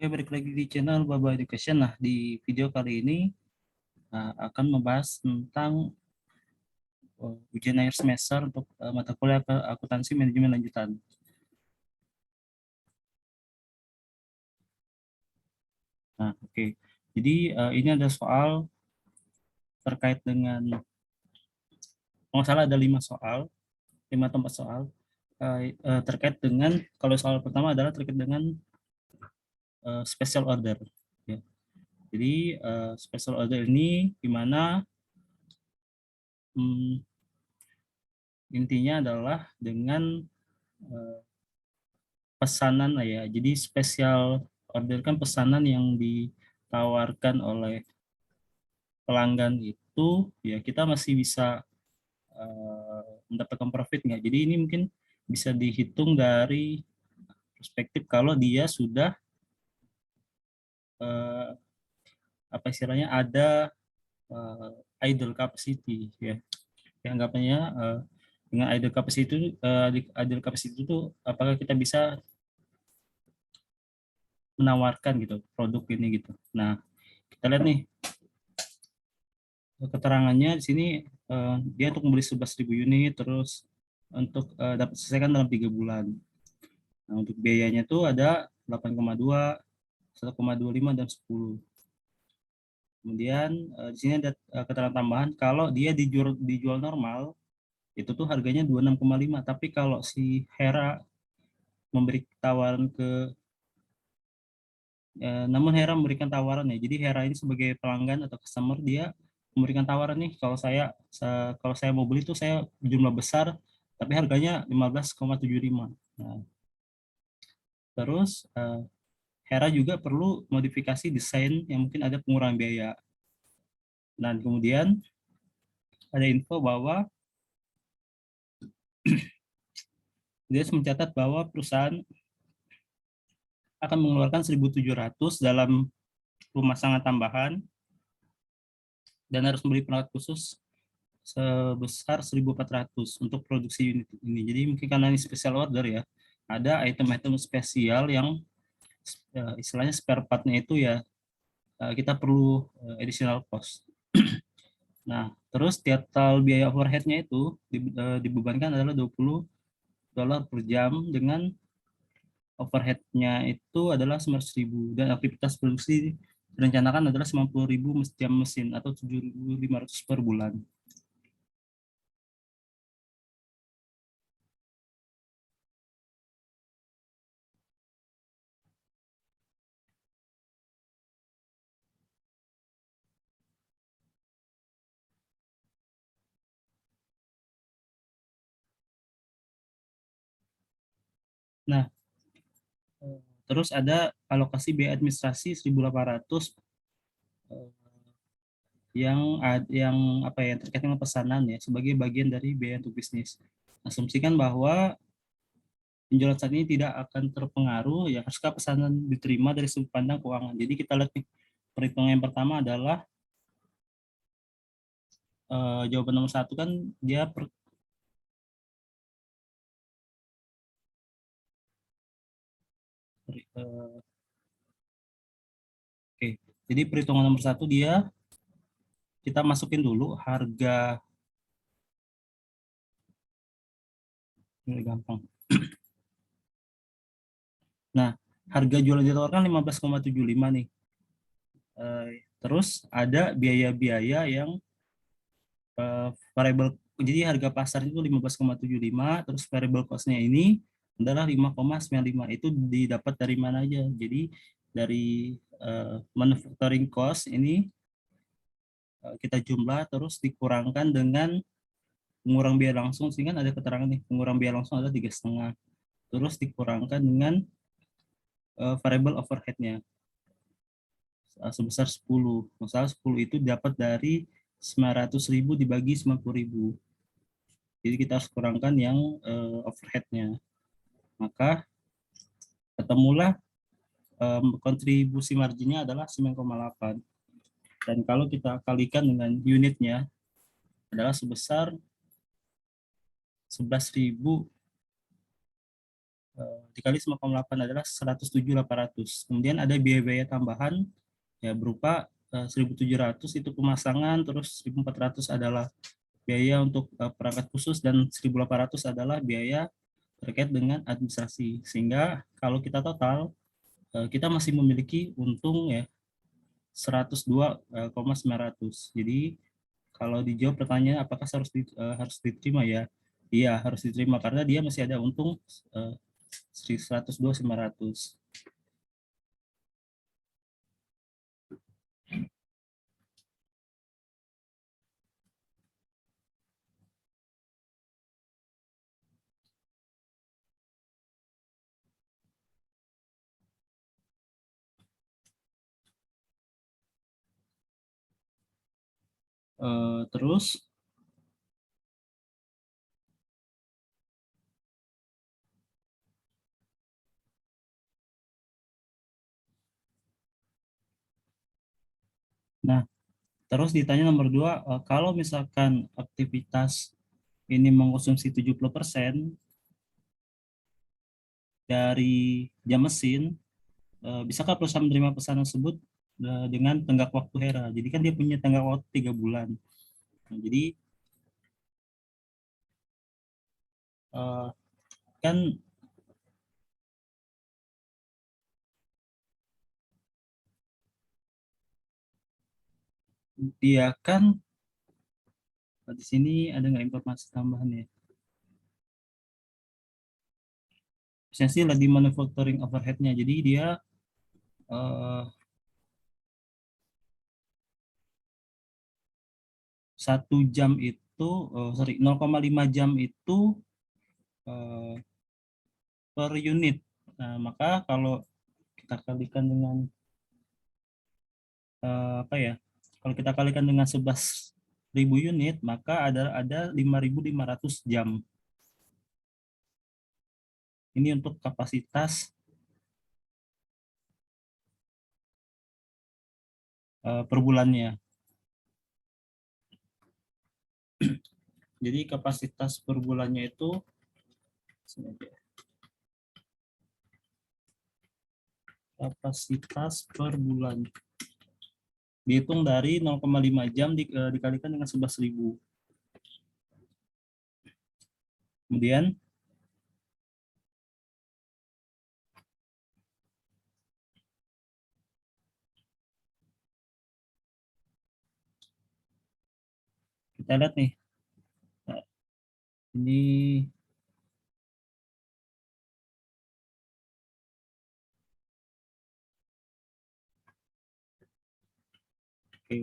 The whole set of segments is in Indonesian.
Oke, balik lagi di channel Baba Education. Nah, di video kali ini akan membahas tentang ujian akhir semester untuk mata kuliah akuntansi manajemen lanjutan. Nah, oke. Jadi ini ada soal terkait dengan, kalau nggak salah ada 5 soal, 5 tempat soal terkait dengan, kalau soal pertama adalah terkait dengan special order. Ya. Jadi special order ini gimana? Intinya adalah dengan pesanan lah ya. Jadi special order kan pesanan yang ditawarkan oleh pelanggan itu ya kita masih bisa mendapatkan profit nggak. Jadi ini mungkin bisa dihitung dari perspektif kalau dia sudah apa istilahnya ada idle capacity ya. Yang anggapannya dengan idle capacity itu apakah kita bisa menawarkan gitu produk ini gitu. Nah, kita lihat nih keterangannya di sini dia untuk membeli 11.000 unit terus untuk dapat selesaikan dalam 3 bulan. Nah, untuk biayanya tuh ada 8,2, 1,25 dan 10. Kemudian di sini ada keterangan tambahan kalau dia dijual normal itu tuh harganya 26,5, tapi kalau si Hera memberi tawaran namun Hera memberikan tawaran ya. Jadi Hera ini sebagai pelanggan atau customer dia memberikan tawaran nih kalau saya mau beli tuh saya jumlah besar tapi harganya 15,75. Nah, terus Hera juga perlu modifikasi desain yang mungkin ada pengurangan biaya. Dan kemudian ada info bahwa dia mencatat bahwa perusahaan akan mengeluarkan 1.700 dalam pemasangan tambahan dan harus membeli perangkat khusus sebesar 1.400 untuk produksi unit ini. Jadi mungkin karena ini special order ya, ada item-item spesial yang istilahnya spare part-nya itu ya kita perlu additional cost. Nah, terus total biaya overhead-nya itu dibebankan adalah $20 per jam dengan overhead-nya itu adalah 900.000 dan aktivitas produksi direncanakan adalah 90.000 jam mesin atau 7.500 per bulan. Nah, terus ada alokasi biaya administrasi 1.800 yang apa ya terkait dengan pesanan ya sebagai bagian dari biaya untuk bisnis. Asumsikan bahwa penjualan saat ini tidak akan terpengaruh ya haruskah pesanan diterima dari sudut pandang keuangan. Jadi kita lihat nih perhitungan yang pertama adalah jawaban nomor 1 kan dia oke. Jadi perhitungan nomor 1 dia kita masukin dulu harga ini gampang. Nah, harga jual ditawarkan 15,75 nih. Terus ada biaya-biaya yang variable, jadi harga pasar itu 15,75, terus variable cost-nya ini adalah 5,95. Itu didapat dari mana aja? Jadi dari manufacturing cost ini kita jumlah terus dikurangkan dengan pengurang biaya langsung, sehingga ada keterangan nih pengurang biaya langsung adalah 3,5. Terus dikurangkan dengan variable overhead-nya sebesar 10. Masalah 10 itu dapat dari 900.000 dibagi 90.000. Jadi kita harus kurangkan yang overhead-nya. Maka ketemulah kontribusi marginnya adalah 9,8. Dan kalau kita kalikan dengan unitnya adalah sebesar 11.000 dikali 9,8 adalah 107.800. Kemudian ada biaya-biaya tambahan ya berupa 1.700 itu pemasangan, terus 1.400 adalah biaya untuk perangkat khusus, dan 1.800 adalah biaya terkait dengan administrasi. Sehingga kalau kita total, kita masih memiliki untung ya 102,900. Jadi kalau dijawab pertanyaan apakah harus diterima ya? Iya, harus diterima karena dia masih ada untung 102,900. Terus, nah, terus ditanya nomor 2, kalau misalkan aktivitas ini mengkonsumsi 70% dari jam mesin, bisakah perusahaan menerima pesanan tersebut dengan tenggat waktu HERA? Jadi kan dia punya tenggat waktu 3 bulan. Nah, jadi kan dia kan di sini ada nggak informasi tambahan ya? Biasanya sih lagi manufacturing overhead-nya. Jadi dia eh, 1 jam itu, 0,5 jam itu eh, per unit. Nah, maka kalau kita kalikan dengan apa ya? Kalau kita kalikan dengan 11.000 unit, maka ada 5.500 jam. Ini untuk kapasitas per bulannya. Jadi kapasitas per bulannya itu kapasitas per bulan dihitung dari 0,5 jam dikalikan dengan 11.000. Kemudian kita lihat nih, nah, ini oke.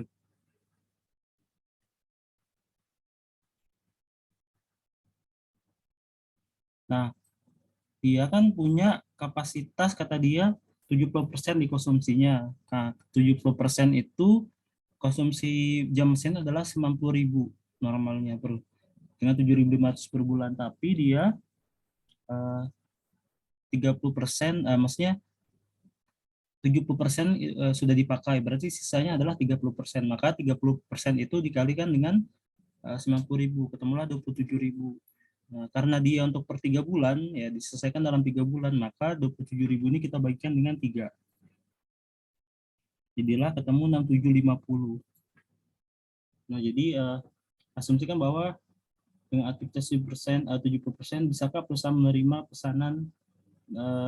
Nah, dia kan punya kapasitas, kata dia 70% dikonsumsinya. Nah, 70% itu konsumsi jam mesin adalah 90.000 normalnya dengan 7.500 per bulan, tapi dia 30%, maksudnya 70% sudah dipakai, berarti sisanya adalah 30%. Maka 30% itu dikalikan dengan 90.000, ketemulah 27.000. Nah, karena dia untuk per 3 bulan, ya diselesaikan dalam 3 bulan, maka 27.000 ini kita bagikan dengan 3. Jadilah ketemu 6.750. Nah, jadi asumsikan bahwa dengan aktivitas 70%, bisakah perusahaan menerima pesanan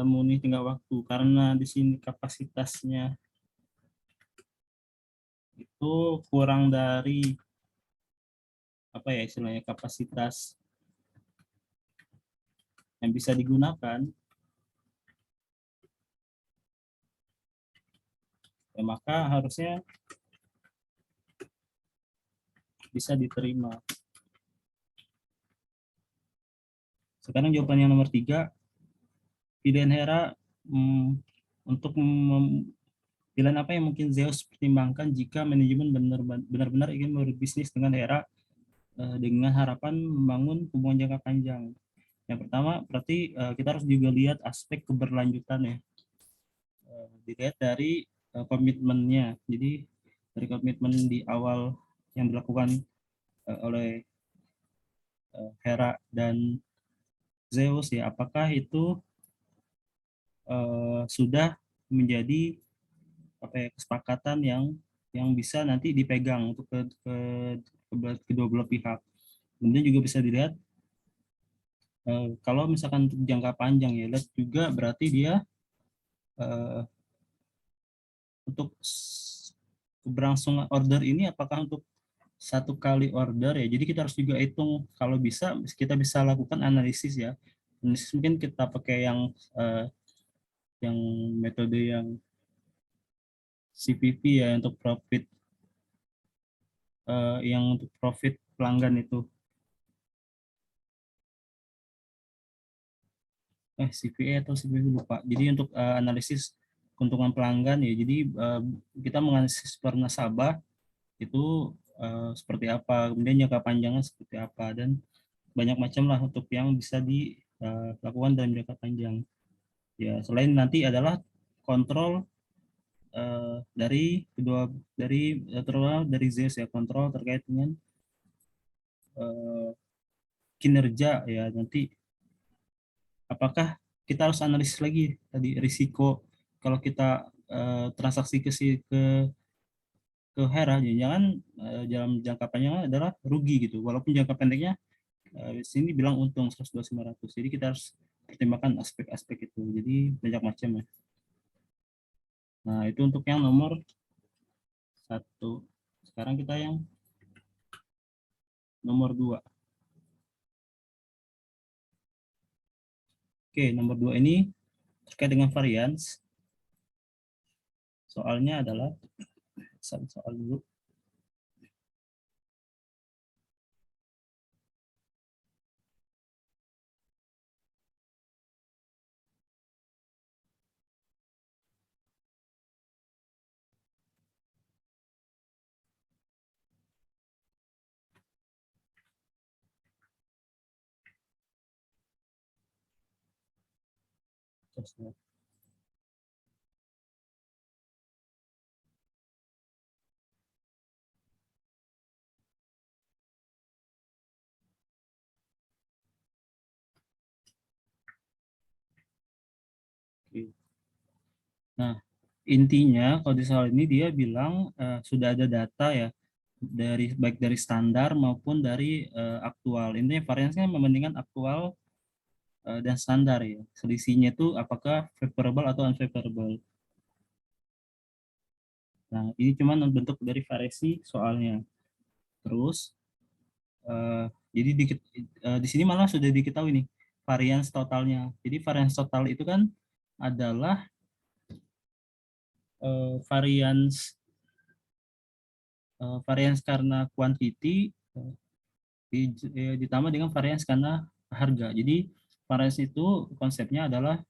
memenuhi tenggat waktu? Karena di sini kapasitasnya itu kurang dari apa ya istilahnya, kapasitas yang bisa digunakan, ya maka harusnya bisa diterima. Sekarang jawaban yang nomor 3, pilihan HERA untuk pilihan apa yang mungkin Zeus pertimbangkan jika manajemen benar-benar ingin berbisnis dengan HERA dengan harapan membangun hubungan jangka panjang. Yang pertama, berarti kita harus juga lihat aspek keberlanjutan ya. Dilihat dari komitmennya. Jadi dari komitmen di awal yang dilakukan oleh Hera dan Zeus ya, apakah itu sudah menjadi apa ya, kesepakatan yang bisa nanti dipegang untuk kedua belah pihak. Kemudian juga bisa dilihat kalau misalkan untuk jangka panjang ya, lihat juga berarti dia eh, untuk keberlangsungan order ini apakah untuk satu kali order ya. Jadi kita harus juga hitung, kalau bisa kita bisa lakukan analisis ya. Analisis mungkin kita pakai yang metode yang CPP ya, untuk profit yang untuk profit pelanggan itu. CPA atau CPP lupa. Jadi untuk analisis keuntungan pelanggan ya. Jadi kita menganalisis per nasabah itu seperti apa, kemudian jangka panjangnya seperti apa, dan banyak macam lah untuk yang bisa dilakukan dalam jangka panjang. Ya, selain nanti adalah kontrol dari kedua terutama dari ZES ya, kontrol terkait dengan eh, kinerja ya. Nanti apakah kita harus analisis lagi tadi risiko kalau kita transaksi ke Hera, jangan dalam jangka panjang adalah rugi gitu, walaupun jangka pendeknya sini bilang untung 112.500. Jadi kita harus pertimbangkan aspek-aspek itu, jadi banyak macam ya. Nah itu untuk yang nomor satu. Sekarang kita yang nomor dua. Oke, nomor dua ini terkait dengan varians. Soalnya adalah soal dulu. Nah, intinya kalau di soal ini dia bilang sudah ada data ya, dari baik dari standar maupun dari aktual. Intinya variansnya membandingkan aktual dan standar ya. Selisihnya itu apakah favorable atau unfavorable. Nah, ini cuma bentuk dari variasi soalnya. Terus jadi di sini malah sudah diketahui nih varians totalnya. Jadi varians total itu kan adalah varians varians karena quantity ditambah dengan varians karena harga. Jadi varians itu konsepnya adalah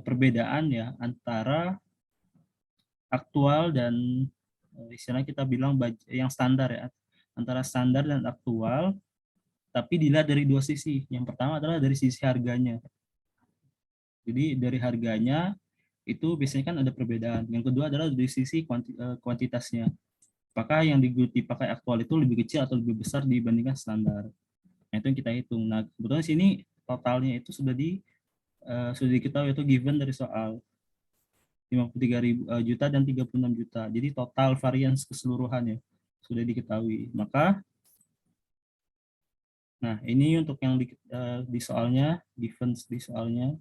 perbedaan ya antara aktual dan istilahnya kita bilang yang standar ya, antara standar dan aktual, tapi dilihat dari dua sisi. Yang pertama adalah dari sisi harganya. Jadi dari harganya itu biasanya kan ada perbedaan. Yang kedua adalah dari sisi kuantitasnya. Apakah yang dipakai aktual itu lebih kecil atau lebih besar dibandingkan standar. Nah, itu yang kita hitung. Nah, kebetulan sini totalnya itu sudah diketahui, itu given dari soal 53 juta dan 36 juta. Jadi total variance keseluruhannya sudah diketahui. Maka, nah ini untuk yang di soalnya, given di soalnya,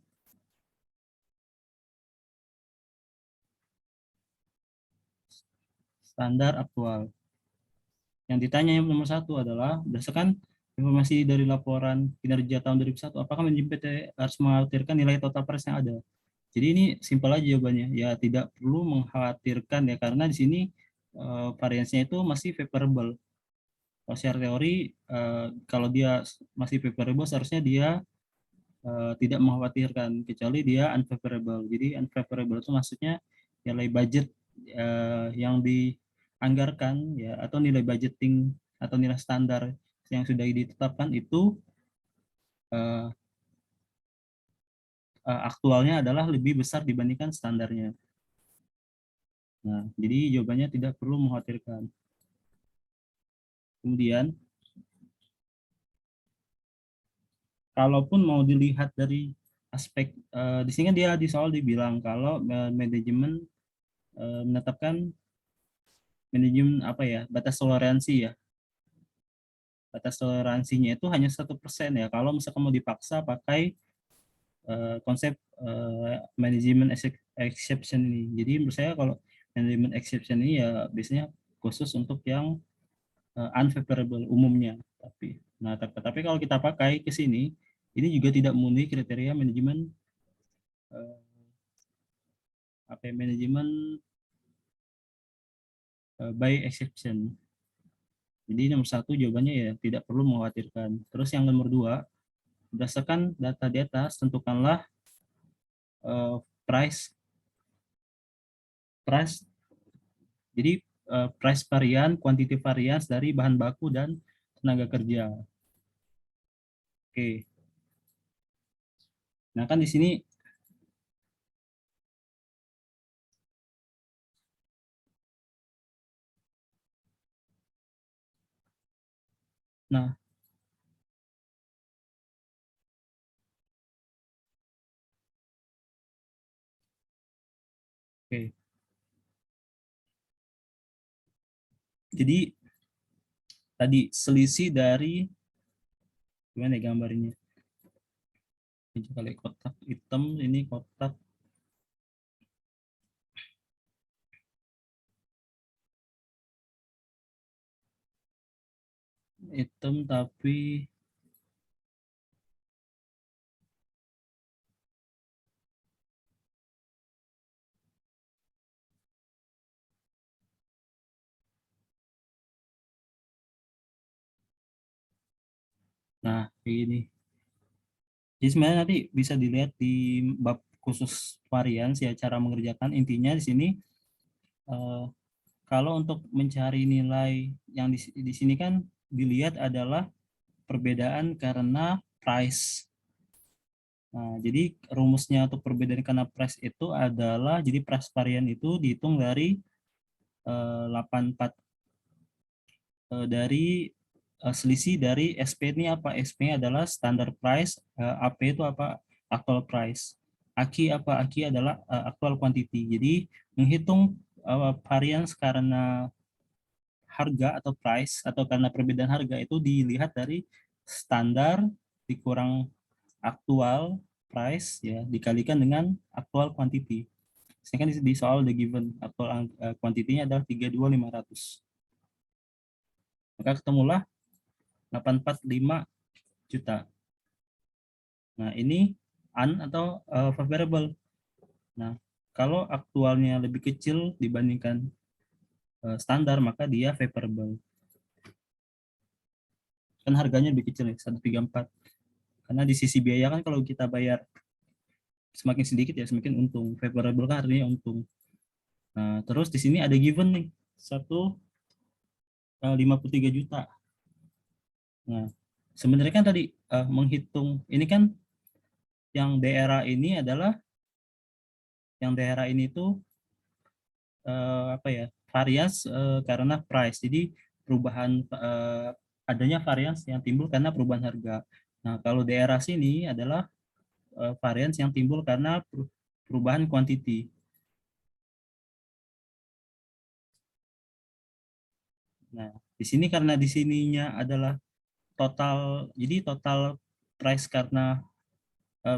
standar aktual. Yang ditanya yang nomor satu adalah, berdasarkan informasi dari laporan kinerja tahun 2001, apakah manajemen PT harus mengkhawatirkan nilai total price yang ada? Jadi ini simpel aja jawabannya. Ya tidak perlu mengkhawatirkan ya, karena di sini variansinya itu masih favorable. Kalau secara teori, kalau dia masih favorable, seharusnya dia tidak mengkhawatirkan, kecuali dia unfavorable. Jadi unfavorable itu maksudnya nilai budget yang dianggarkan ya, atau nilai budgeting atau nilai standar yang sudah ditetapkan itu uh, aktualnya adalah lebih besar dibandingkan standarnya. Nah, jadi jawabannya tidak perlu mengkhawatirkan. Kemudian, kalaupun mau dilihat dari aspek di sini kan dia di soal dibilang kalau manajemen menetapkan manajemen apa ya, batas toleransi ya. Batas toleransinya itu hanya 1% ya. Kalau misalkan mau dipaksa pakai konsep manajemen exception ini. Jadi menurut saya kalau manajemen exception ini ya biasanya khusus untuk yang unfavorable umumnya. Tapi kalau kita pakai ke sini, ini juga tidak memenuhi kriteria manajemen uh, apa ya, manajemen by exception. Jadi nomor satu jawabannya ya tidak perlu mengkhawatirkan. Terus yang nomor dua, berdasarkan data di atas tentukanlah uh, price price jadi price varian, quantity variance dari bahan baku dan tenaga kerja. Oke. Nah, kan di sini nah, oke. Jadi tadi selisih dari gimana ya gambarnya? Ini kali kotak hitam, ini kotak hitam tapi nah kayak gini. Jadi sebenarnya nanti bisa dilihat di bab khusus varians ya cara mengerjakan. Intinya di sini eh, kalau untuk mencari nilai yang di sini kan dilihat adalah perbedaan karena price. Nah, jadi rumusnya untuk perbedaan karena price itu adalah jadi price varian itu dihitung dari 84 dari selisih dari SP ini apa? SP adalah standard price, AP itu apa? Actual price. AKI apa? AKI adalah actual quantity. Jadi menghitung variance karena harga atau price atau karena perbedaan harga itu dilihat dari standar dikurang aktual price ya dikalikan dengan actual quantity. Sedangkan di soal the given actual quantity-nya adalah 32.500. Maka ketemulah 845 juta. Nah, ini atau favorable. Nah, kalau aktualnya lebih kecil dibandingkan standar, maka dia favorable. Kan harganya lebih kecil ya, 134. Karena di sisi biaya kan kalau kita bayar semakin sedikit ya semakin untung. Favorable kan artinya untung. Nah, terus di sini ada given nih, 53 juta. Nah, sebenarnya kan tadi menghitung, ini kan yang daerah ini adalah, yang daerah ini tuh apa ya varians karena price. Jadi perubahan adanya varians yang timbul karena perubahan harga. Nah, kalau daerah sini adalah varians yang timbul karena perubahan quantity. Nah, di sini karena di sininya adalah total, jadi total price karena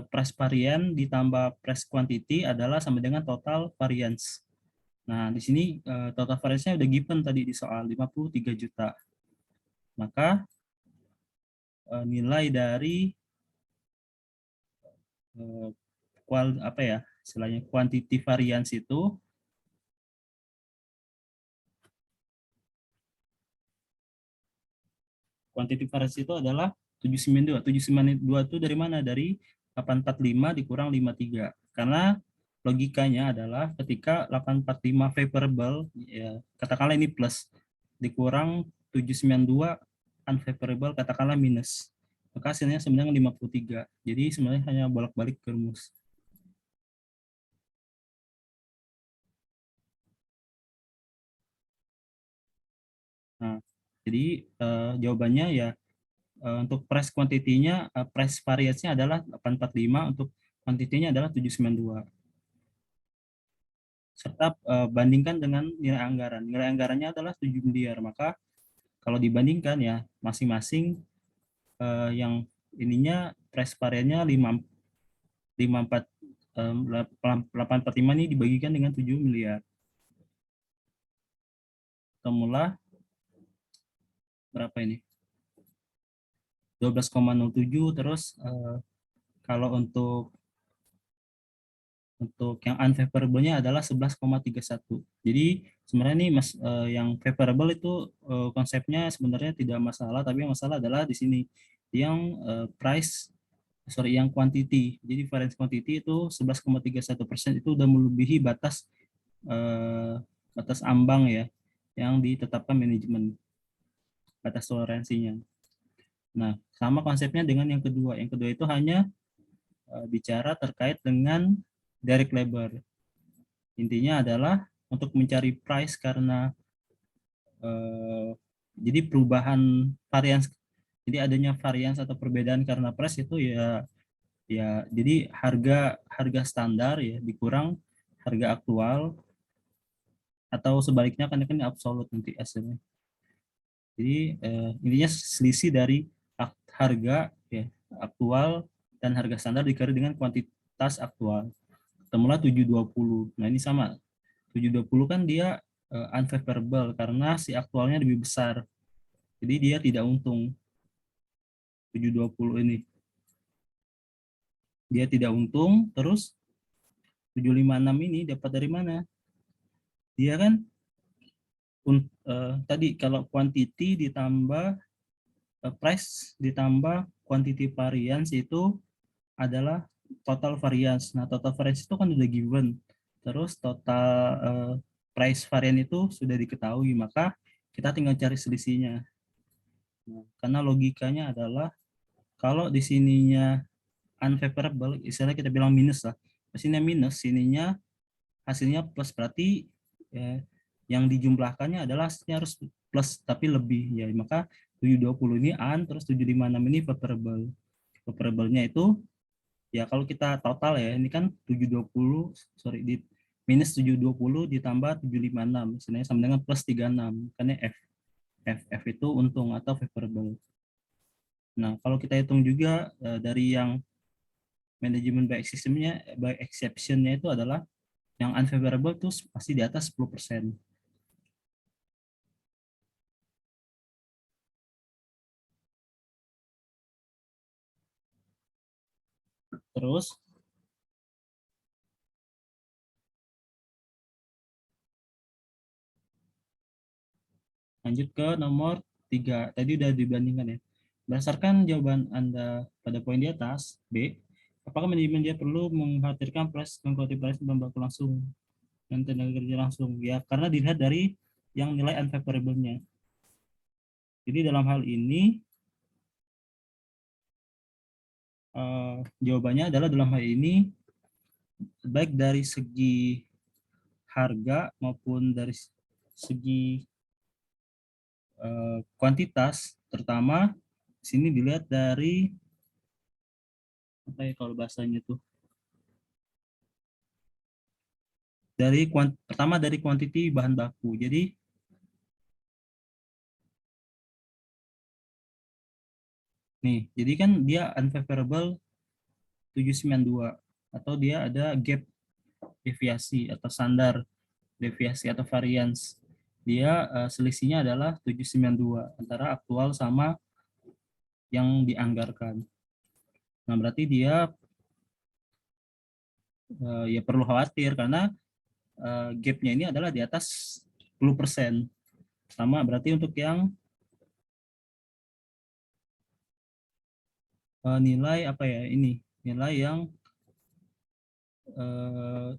price varian ditambah price quantity adalah sama dengan total variance. Nah, di sini total variance-nya udah given tadi di soal 53 juta. Maka nilai dari eh, apa ya istilahnya quantity variance itu adalah 792. 792 itu dari mana? Dari 845 dikurang 53. Karena logikanya adalah ketika 845 favorable ya katakanlah ini plus dikurang 792 unfavorable katakanlah minus. Maka hasilnya sebenarnya 53. Jadi sebenarnya hanya bolak-balik ke rumus. Nah, jadi jawabannya ya untuk price quantity-nya price variance-nya adalah 845 untuk kuantitinya adalah 792. Serta bandingkan dengan nilai anggaran. Nilai anggarannya adalah 7 miliar. Maka kalau dibandingkan ya masing-masing yang ininya price variannya 54 845 ini dibagikan dengan 7 miliar. Ketemulah berapa ini? 12,07. Terus kalau untuk yang unfavorable-nya adalah 11,31. Jadi sebenarnya ini yang favorable itu konsepnya sebenarnya tidak masalah, tapi yang masalah adalah di sini yang yang quantity. Jadi variance quantity itu 11,31% itu udah melebihi batas ambang ya yang ditetapkan manajemen, batas toleransinya. Nah, sama konsepnya dengan yang kedua. Yang kedua itu hanya bicara terkait dengan direct labor. Intinya adalah untuk mencari price karena jadi perubahan varians, jadi adanya varians atau perbedaan karena price itu ya jadi harga standar ya dikurang harga aktual atau sebaliknya kan absolut nanti hasilnya. Jadi intinya selisih dari harga ya aktual dan harga standar dikali dengan kuantitas aktual. Ketemulah 720. Nah, ini sama. 720 kan dia unfavorable karena si aktualnya lebih besar. Jadi dia tidak untung. 720 ini. Dia tidak untung, terus 756 ini dapat dari mana? Dia kan tadi kalau quantity ditambah price ditambah quantity variance itu adalah total variance. Nah, total variance itu kan udah given. Terus total price varian itu sudah diketahui, maka kita tinggal cari selisihnya. Nah, karena logikanya adalah kalau di sininya unfavorable, istilahnya kita bilang minus lah. Di sini minus, sininya hasilnya plus, berarti ya, yang dijumlahkannya adalah hasilnya harus plus tapi lebih ya. Maka 720 ini terus 756 ini favorable. Favorable-nya itu ya kalau kita total ya, ini kan 720 di minus 720 ditambah 756 sebenarnya sama dengan plus 36 karena F itu untung atau favorable. Nah, kalau kita hitung juga dari yang manajemen by exception-nya itu adalah yang unfavorable itu pasti di atas 10%. Terus lanjut ke nomor 3. Tadi udah dibandingkan ya. Berdasarkan jawaban Anda pada poin di atas, B, apakah manajemen dia perlu mengkhawatirkan price dan quality price bahan baku langsung dan tenaga kerja langsung? Ya, karena dilihat dari yang nilai unfavorable-nya. Jadi dalam hal ini, jawabannya adalah dalam hal ini, baik dari segi harga maupun dari segi kuantitas, terutama sini dilihat dari apa ya kalau bahasanya tuh pertama dari kuantiti bahan baku. Jadi kan dia unfavorable 792 atau dia ada gap deviasi atau standar deviasi atau variance. Dia selisihnya adalah 792 antara aktual sama yang dianggarkan. Nah, berarti dia ya perlu khawatir karena gapnya ini adalah di atas 10%. Sama berarti untuk yang nilai apa ya ini, nilai yang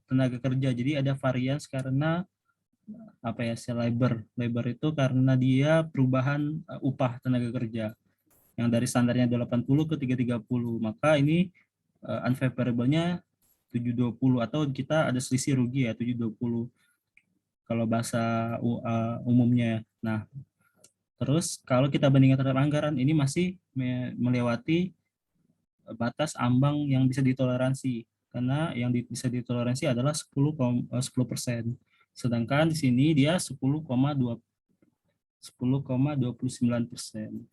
tenaga kerja. Jadi ada varians karena apa ya, labor itu karena dia perubahan upah tenaga kerja yang dari standarnya 80 ke 330. Maka ini unfavorable-nya 720 atau kita ada selisih rugi ya 720 kalau bahasa umumnya. Nah, terus kalau kita bandingkan terhadap anggaran ini masih melewati batas ambang yang bisa ditoleransi. karena yang bisa ditoleransi adalah 10%. Sedangkan di sini dia 10,29%.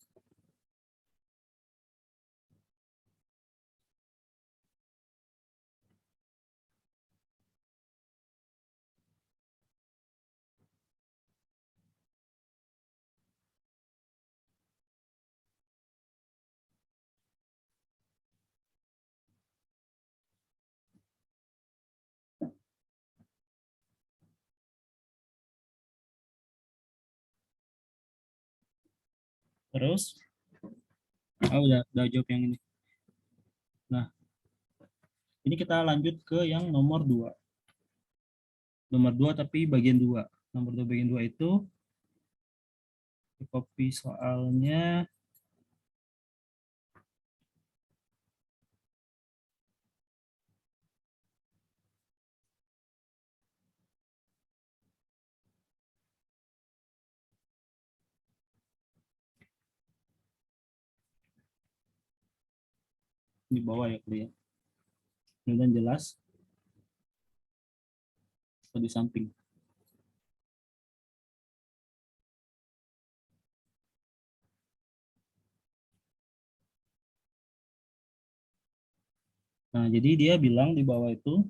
Terus, udah jawab yang ini. Nah, ini kita lanjut ke yang nomor 2. Nomor 2 tapi bagian 2. Nomor 2 bagian 2 itu copy soalnya. Di bawah ya kuliah. Kemudian jelas atau di samping. Nah, jadi dia bilang di bawah itu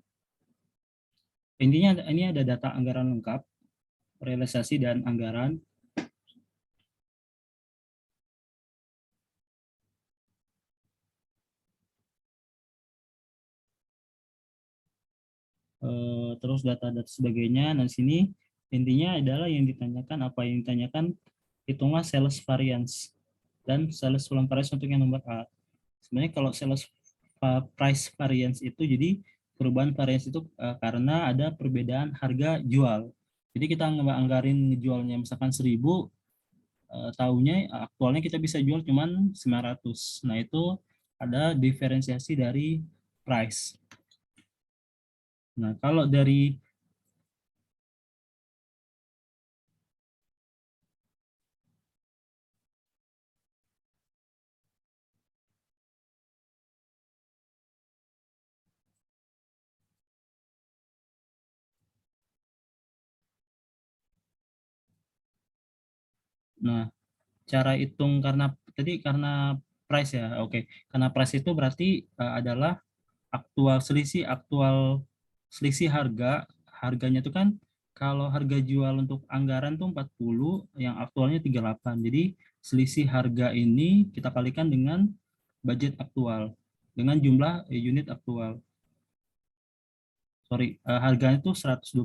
intinya ini ada data anggaran lengkap, realisasi dan anggaran. Terus data-data sebagainya. Nah, sini intinya adalah yang ditanyakan apa yang ditanyakan hitunglah sales variance dan sales volume variance untuk yang nomor A. Sebenarnya kalau sales price variance itu jadi perubahan variance itu karena ada perbedaan harga jual. Jadi kita anggarin jualnya misalkan 1.000, tahunya aktualnya kita bisa jual cuman 900. Nah, itu ada diferensiasi dari price. Nah, kalau dari nah, cara hitung karena price ya. Oke. Karena price itu berarti adalah selisih harganya itu kan kalau harga jual untuk anggaran tuh 40, yang aktualnya 38. Jadi selisih harga ini kita kalikan dengan budget aktual dengan jumlah unit aktual. Sorry, harganya itu 120.000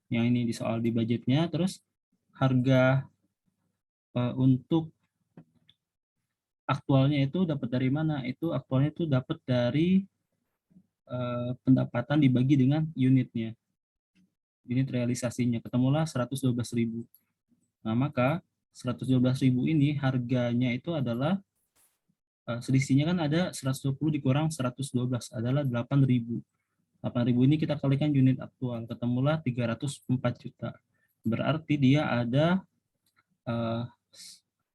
yang ini di soal di budgetnya. Terus harga untuk aktualnya itu dapat dari mana? Itu aktualnya itu dapat dari pendapatan dibagi dengan unitnya. Unit realisasinya ketemulah 112.000. Nah, maka 112.000 ini harganya itu adalah selisihnya kan ada 120 dikurang 112 adalah 8.000. 8.000 ini kita kalikan unit aktual, ketemulah 304 juta. Berarti dia ada uh,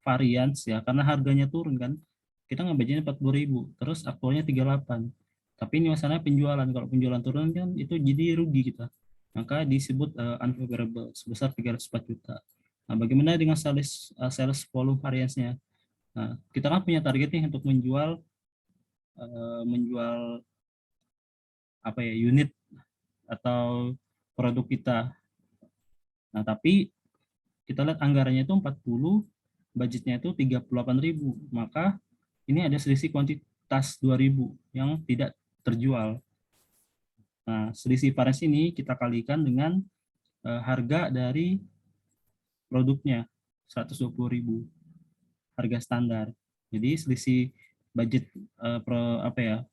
variance ya, karena harganya turun kan. Kita ngebajanya 40.000, terus aktualnya 38. Tapi ini masalahnya penjualan. Kalau penjualan turun kan itu jadi rugi kita. Maka disebut unfavorable sebesar 304 juta. Nah, bagaimana dengan sales volume variance-nya? Nah, kita kan punya target nih untuk menjual apa ya, unit atau produk kita. Nah, tapi kita lihat anggarannya itu 40, budgetnya itu 38.000. Maka ini ada selisih kuantitas 2.000 yang tidak terjual. Nah, selisih variance ini kita kalikan dengan harga dari produknya 120.000, harga standar. Jadi selisih budget apa ya?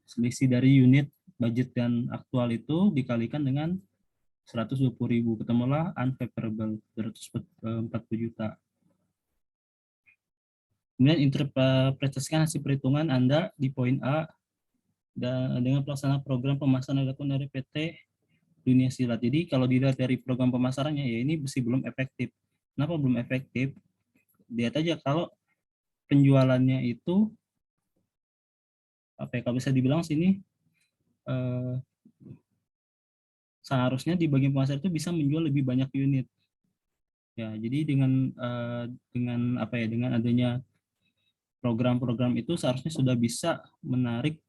Selisih dari unit budget dan aktual itu dikalikan dengan 120.000, ketemulah unfavorable 240 juta. Kemudian interpretasikan hasil perhitungan Anda di poin A dan dengan pelaksanaan program pemasaran dilakukan dari PT Dunia Silat. Jadi kalau dilihat dari program pemasarannya ya ini masih belum efektif. Kenapa belum efektif? Lihat aja kalau penjualannya itu apa ya, kalau bisa dibilang sini eh, seharusnya di bagian pasar itu bisa menjual lebih banyak unit. Ya, jadi dengan apa ya, dengan adanya program-program itu seharusnya sudah bisa menarik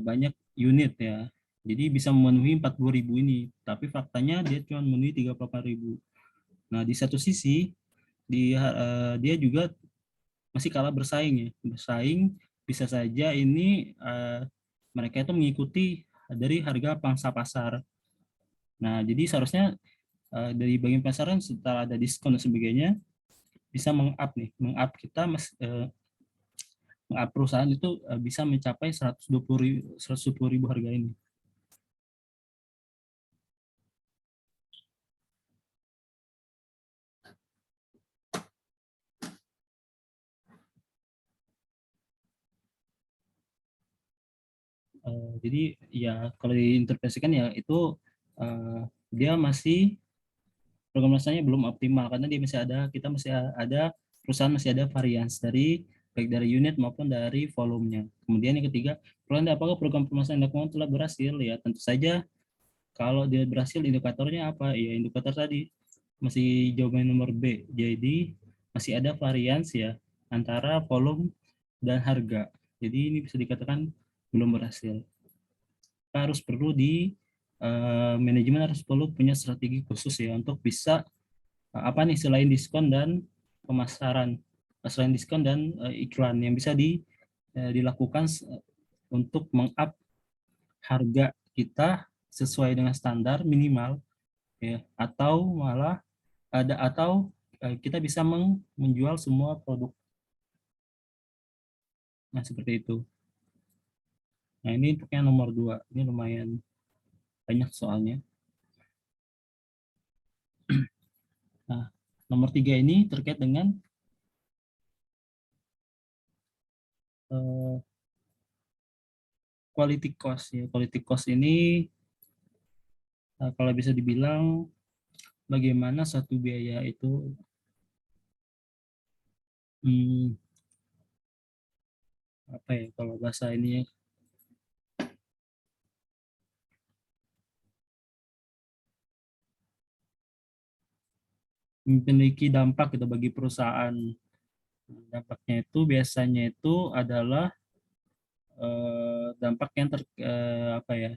banyak unit ya. Jadi bisa memenuhi 40.000 ini, tapi faktanya dia cuma memenuhi 38.000. Nah, di satu sisi dia juga masih kalah bersaing ya. Bersaing bisa saja ini mereka itu mengikuti dari harga pangsa pasar. Nah, jadi seharusnya dari bagian pasaran setelah ada diskon dan sebagainya bisa meng-up kita meng-up perusahaan itu bisa mencapai 120.000 harga ini. Jadi ya kalau diinterpretasikan ya itu dia masih programasinya belum optimal karena dia masih ada kita masih ada perusahaan masih ada varians dari baik dari unit maupun dari volumenya. Kemudian yang ketiga, apakah program pemasaran yang dilakukan telah berhasil? Ya tentu saja kalau dia berhasil indikatornya apa? Ya indikator tadi masih jawaban nomor B. Jadi masih ada varians ya antara volume dan harga. Jadi ini bisa dikatakan belum berhasil. Kita harus perlu manajemen harus perlu punya strategi khusus ya untuk bisa apa nih selain diskon dan pemasaran, selain diskon dan iklan yang bisa dilakukan untuk meng-up harga kita sesuai dengan standar minimal ya, atau malah kita bisa menjual semua produk. Nah, seperti itu. Nah, ini untuk yang nomor 2. Ini lumayan banyak soalnya. Nah, nomor 3 ini terkait dengan uh, quality cost ya. Quality cost ini kalau bisa dibilang bagaimana satu biaya itu hmm, apa ya kalau bahasa ini ya, memiliki dampak gitu bagi perusahaan. Dampaknya itu biasanya itu adalah dampak yang apa ya,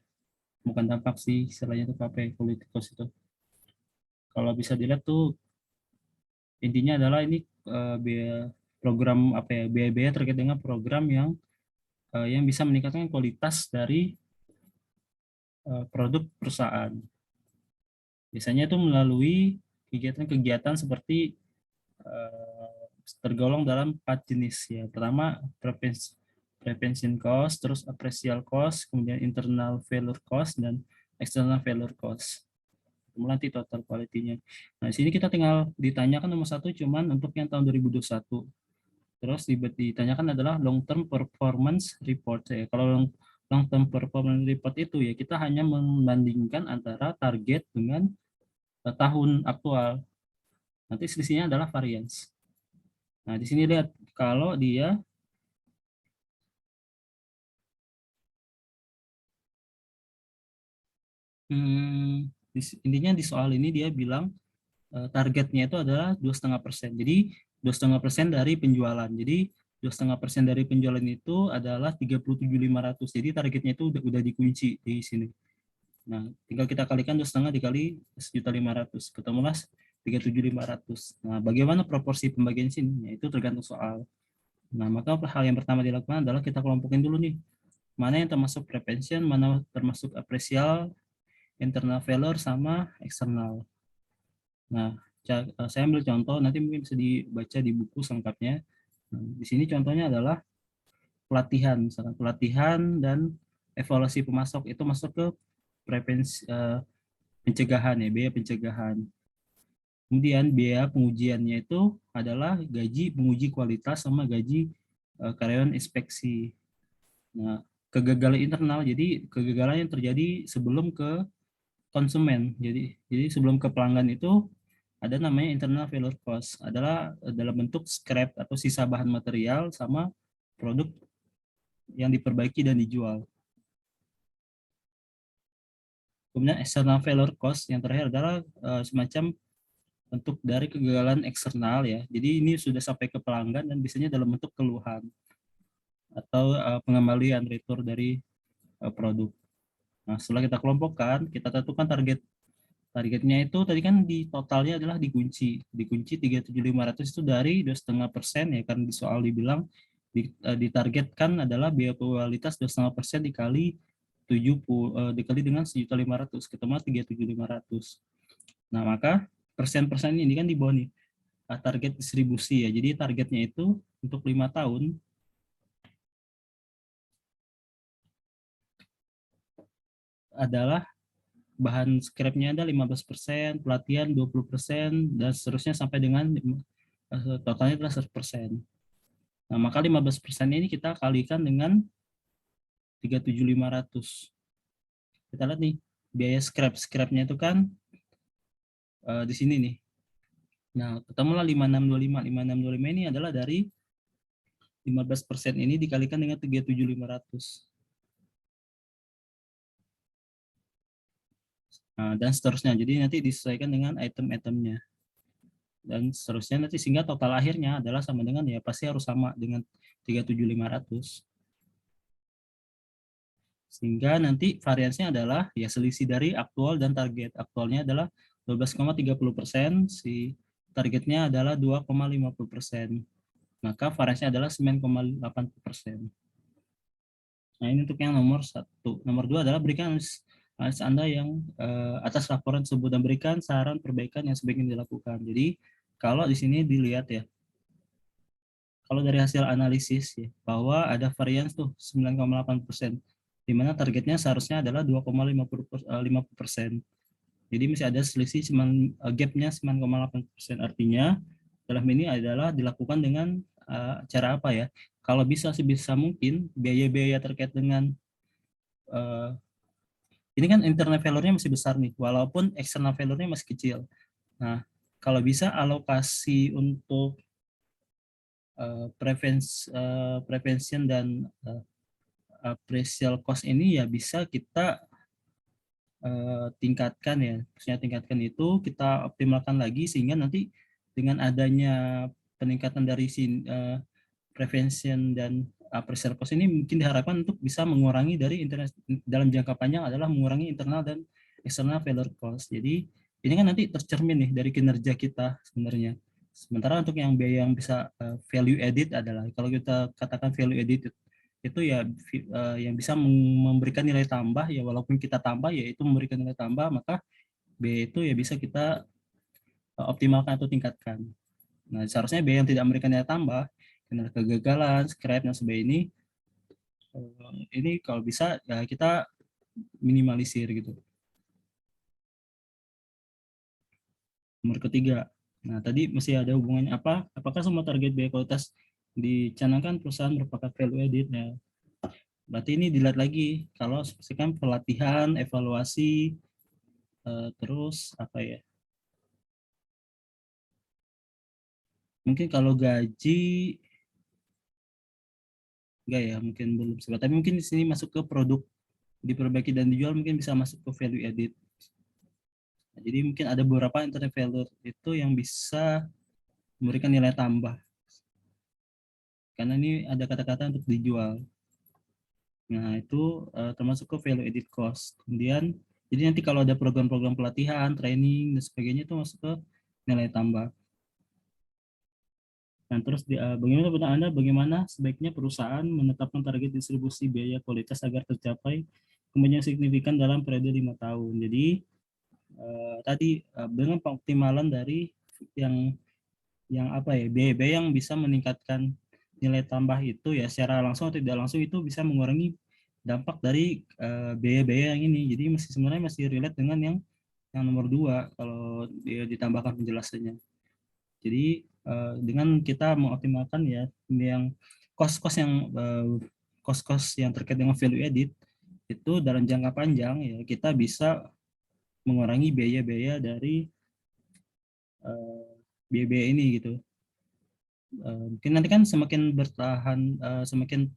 bukan dampak sih istilahnya itu apa ya, politikus itu. Kalau bisa dilihat tuh intinya adalah ini biaya program apa ya, biaya-biaya terkait dengan program yang bisa meningkatkan kualitas dari produk perusahaan. Biasanya itu melalui kegiatan-kegiatan seperti tergolong dalam 4 jenis ya. Pertama prevention cost, terus appraisal cost, kemudian internal failure cost dan external failure cost. Kemudian nanti total quality-nya. Nah, di sini kita tinggal ditanyakan nomor 1 cuman untuk yang tahun 2021. Terus ditanyakan adalah long term performance report ya. Kalau long term performance report itu ya kita hanya membandingkan antara target dengan tahun aktual. Nanti selisihnya adalah variance. Nah, di sini lihat kalau dia intinya di soal ini dia bilang targetnya itu adalah 2,5%. Jadi 2,5% dari penjualan. Jadi 2,5% dari penjualan itu adalah 37.500. Jadi targetnya itu udah dikunci di sini. Nah, tinggal kita kalikan 2,5 dikali 1.500.000, ketemulah 37.500. Nah, bagaimana proporsi pembagian sini? Ya, itu tergantung soal. Nah, maka hal yang pertama dilakukan adalah kita kelompokin dulu nih. Mana yang termasuk prevention, mana termasuk apresial, internal failure, sama eksternal. Nah, saya ambil contoh, nanti mungkin bisa dibaca di buku selengkapnya. Nah, di sini contohnya adalah pelatihan, misalkan pelatihan dan evaluasi pemasok itu masuk ke prevensi pencegahan ya, biaya pencegahan. Kemudian biaya pengujiannya itu adalah gaji penguji kualitas sama gaji karyawan inspeksi. Nah, kegagalan internal, jadi kegagalan yang terjadi sebelum ke konsumen. Jadi sebelum ke pelanggan itu ada namanya internal failure cost, adalah dalam bentuk scrap atau sisa bahan material sama produk yang diperbaiki dan dijual. Kemudian external failure cost yang terakhir adalah semacam bentuk dari kegagalan eksternal ya. Jadi ini sudah sampai ke pelanggan dan biasanya dalam bentuk keluhan atau pengembalian retur dari produk. Nah, setelah kita kelompokkan, kita tentukan targetnya itu tadi kan di totalnya adalah dikunci 37.500 itu dari 2,5% ya, karena di soal dibilang ditargetkan adalah biaya kualitas 2,5% dikali 70 dikali dengan 1.500.000 ketemu 37.500. Nah, maka persen-persen ini kan di bawah nih target distribusi ya. Jadi targetnya itu untuk 5 tahun adalah bahan scrap-nya ada 15%, pelatihan 20%, dan seterusnya sampai dengan totalnya adalah 100%. Nah, maka 15% ini kita kalikan dengan 37.500. Kita lihat nih, biaya scrap-nya itu kan di sini nih. Nah, ketemulah 5625. 5625 ini adalah dari 15% ini dikalikan dengan 37.500. Nah, dan seterusnya. Jadi nanti disesuaikan dengan item-itemnya. Dan seterusnya nanti sehingga total akhirnya adalah sama dengan ya pasti harus sama dengan 37.500. Sehingga nanti variasinya adalah ya selisih dari aktual dan target. Aktualnya adalah 12,30%, si targetnya adalah 2,50%. Maka variasinya adalah 9,8%. Nah, ini untuk yang nomor 1. Nomor 2 adalah berikan analis Anda yang atas laporan tersebut dan berikan saran perbaikan yang sebaiknya dilakukan. Jadi, kalau di sini dilihat ya, kalau dari hasil analisis ya, bahwa ada varians tuh 9,8%, di mana targetnya seharusnya adalah 2,50%. Jadi masih ada selisih gapnya 9,8%. Artinya dalam ini adalah dilakukan dengan cara apa ya? Kalau bisa sebisa mungkin biaya-biaya terkait dengan ini kan internal value-nya masih besar nih, walaupun external value-nya masih kecil. Nah, kalau bisa alokasi untuk prevention dan appraisal cost ini ya bisa kita tingkatkan ya. Maksudnya tingkatkan itu kita optimalkan lagi sehingga nanti dengan adanya peningkatan dari prevention dan appraisal cost ini mungkin diharapkan untuk bisa mengurangi dari dalam jangka panjang adalah mengurangi internal dan external failure cost. Jadi ini kan nanti tercermin nih dari kinerja kita sebenarnya. Sementara untuk yang biaya yang bisa value edit adalah kalau kita katakan value edit itu ya yang bisa memberikan nilai tambah ya, walaupun kita tambah ya itu memberikan nilai tambah, maka B itu ya bisa kita optimalkan atau tingkatkan. Nah, seharusnya B yang tidak memberikan nilai tambah karena kegagalan, scrap dan sebagainya ini kalau bisa ya kita minimalisir gitu. Nomor ketiga. Nah, tadi masih ada hubungannya apa? Apakah semua target biaya kualitas dicanangkan perusahaan merupakan value added? Nah, berarti ini dilihat lagi kalau kan pelatihan, evaluasi, terus apa ya? Mungkin kalau gaji enggak ya, mungkin belum sebat. Tapi mungkin di sini masuk ke produk diperbaiki dan dijual mungkin bisa masuk ke value added. Nah, jadi mungkin ada beberapa internet value itu yang bisa memberikan nilai tambah. Karena ini ada kata-kata untuk dijual. Nah, itu termasuk ke value added cost. Kemudian, jadi nanti kalau ada program-program pelatihan, training, dan sebagainya itu masuk ke nilai tambah. Dan terus bagaimana menurut Anda bagaimana sebaiknya perusahaan menetapkan target distribusi biaya kualitas agar tercapai kemudian signifikan dalam periode 5 tahun. Jadi tadi dengan pengoptimalan dari yang apa ya biaya-biaya yang bisa meningkatkan nilai tambah itu ya secara langsung atau tidak langsung itu bisa mengurangi dampak dari biaya-biaya yang ini. Jadi sebenarnya masih relate dengan yang nomor 2 kalau dia ditambahkan penjelasannya. Jadi dengan kita mengoptimalkan ya yang cost-cost yang terkait dengan value added itu dalam jangka panjang ya kita bisa mengurangi biaya-biaya dari biaya-biaya ini gitu. Mungkin nanti kan semakin bertahan semakin